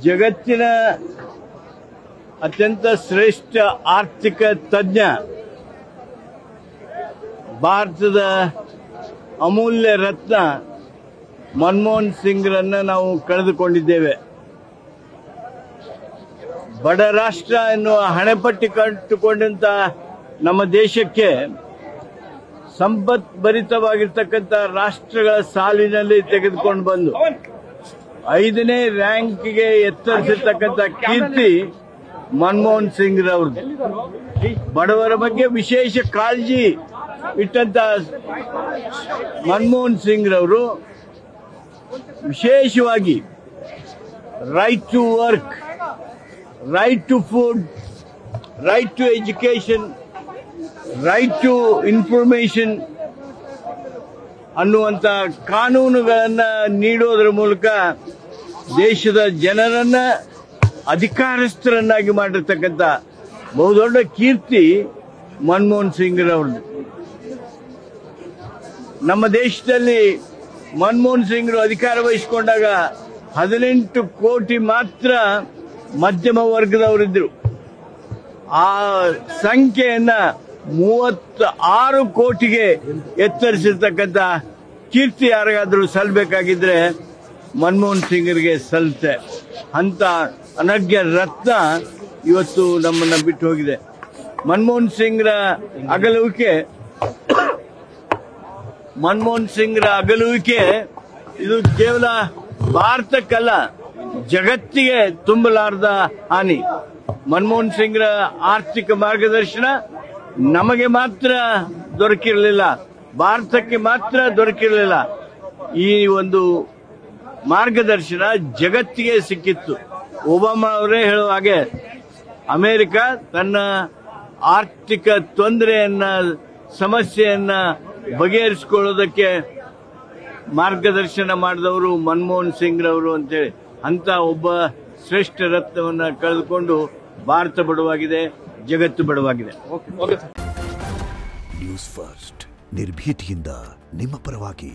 ಜಗತ್ತಿನ ಅತ್ಯಂತ ಶ್ರೇಷ್ಠ ಆರ್ಥಿಕ ತಜ್ಞ ಭಾರತದ ಅಮೂಲ್ಯ ರತ್ನ ಮನಮೋಹನ್ ಸಿಂಗ್ರನ್ನ ನಾವು ಕಳೆದುಕೊಂಡಿದ್ದೇವೆ. ಬಡ ರಾಷ್ಟ್ರ ಎನ್ನುವ ಹಣೆಪಟ್ಟಿ ಕಟ್ಟಿಕೊಂಡಂತ ನಮ್ಮ ದೇಶಕ್ಕೆ ಸಂಪತ್ಭರಿತವಾಗಿರ್ತಕ್ಕಂಥ ರಾಷ್ಟ್ರಗಳ ಸಾಲಿನಲ್ಲಿ ತೆಗೆದುಕೊಂಡು ಬಂದು 5ನೇ ರ್ಯಾಂಕ್ಗೆ ಎತ್ತರಿಸಿರ್ತಕ್ಕಂಥ ಕೀರ್ತಿ ಮನಮೋಹನ್ ಸಿಂಗ್ ರವ್ರದ್ದು. ಬಡವರ ಬಗ್ಗೆ ವಿಶೇಷ ಕಾಳಜಿ ಇಟ್ಟಂತ ಮನಮೋಹನ್ ಸಿಂಗ್ ರವರು ವಿಶೇಷವಾಗಿ right to work, right to food, right to education, right to information ಅನ್ನುವಂತ ಕಾನೂನುಗಳನ್ನ ನೀಡೋದ್ರ ಮೂಲಕ ದೇಶದ ಜನರನ್ನ ಅಧಿಕಾರಸ್ಥರನ್ನಾಗಿ ಮಾಡಿರ್ತಕ್ಕಂಥ ಬಹುದೊಡ್ಡ ಕೀರ್ತಿ ಮನಮೋಹನ್ ಸಿಂಗ್ ರವ್ರದ್ದು. ನಮ್ಮ ದೇಶದಲ್ಲಿ ಮನಮೋಹನ್ ಸಿಂಗ್ ಅಧಿಕಾರ ವಹಿಸಿಕೊಂಡಾಗ 18 ಕೋಟಿ ಮಾತ್ರ ಮಧ್ಯಮ ವರ್ಗದವರಿದ್ದರು. ಆ ಸಂಖ್ಯೆಯನ್ನ 36 ಕೋಟಿಗೆ ಎತ್ತರಿಸಿರ್ತಕ್ಕಂಥ ಕೀರ್ತಿ ಯಾರಿಗಾದ್ರೂ ಸಲ್ಲಬೇಕಾಗಿದ್ರೆ ಮನಮೋಹನ್ ಸಿಂಗ್ರಿಗೆ ಸಲ್ಲುತ್ತೆ. ಅಂತ ಅನಗ್ಯ ರತ್ನ ಇವತ್ತು ನಮ್ಮನ್ನ ಬಿಟ್ಟು ಹೋಗಿದೆ. ಮನಮೋಹನ್ ಸಿಂಗ್ರ ಅಗಲುವಿಕೆ ಇದು ಕೇವಲ ಭಾರತಕ್ಕಲ್ಲ, ಜಗತ್ತಿಗೆ ತುಂಬಲಾರದ ಹಾನಿ. ಮನಮೋಹನ್ ಸಿಂಗ್ರ ಆರ್ಥಿಕ ಮಾರ್ಗದರ್ಶನ ನಮಗೆ ಮಾತ್ರ ದೊರಕಿರಲಿಲ್ಲ, ಭಾರತಕ್ಕೆ ಮಾತ್ರ ದೊರಕಿರಲಿಲ್ಲ. ಈ ಒಂದು ಮಾರ್ಗದರ್ಶನ ಜಗತ್ತಿಗೆ ಸಿಕ್ಕಿತ್ತು. ಒಬಾಮಾ ಅವರೇ ಹೇಳುವ ಹಾಗೆ ಅಮೆರಿಕ ತನ್ನ ಆರ್ಥಿಕ ಸಮಸ್ಯೆಯನ್ನ ಬಗೆಹರಿಸಿಕೊಳ್ಳೋದಕ್ಕೆ ಮಾರ್ಗದರ್ಶನ ಮಾಡಿದವರು ಮನಮೋಹನ್ ಸಿಂಗ್ ರವರು ಅಂತೇಳಿ. ಅಂತ ಒಬ್ಬ ಶ್ರೇಷ್ಠ ರತ್ನವನ್ನ ಕಳೆದುಕೊಂಡು ಭಾರತ ಬಡವಾಗಿದೆ, ಜಗತ್ತು ಬಡವಾಗಿದೆ. ನ್ಯೂಸ್ ಫಸ್ಟ್ ನಿರ್ಭೀತಿಯಿಂದ ನಿಮ್ಮ ಪರವಾಗಿ.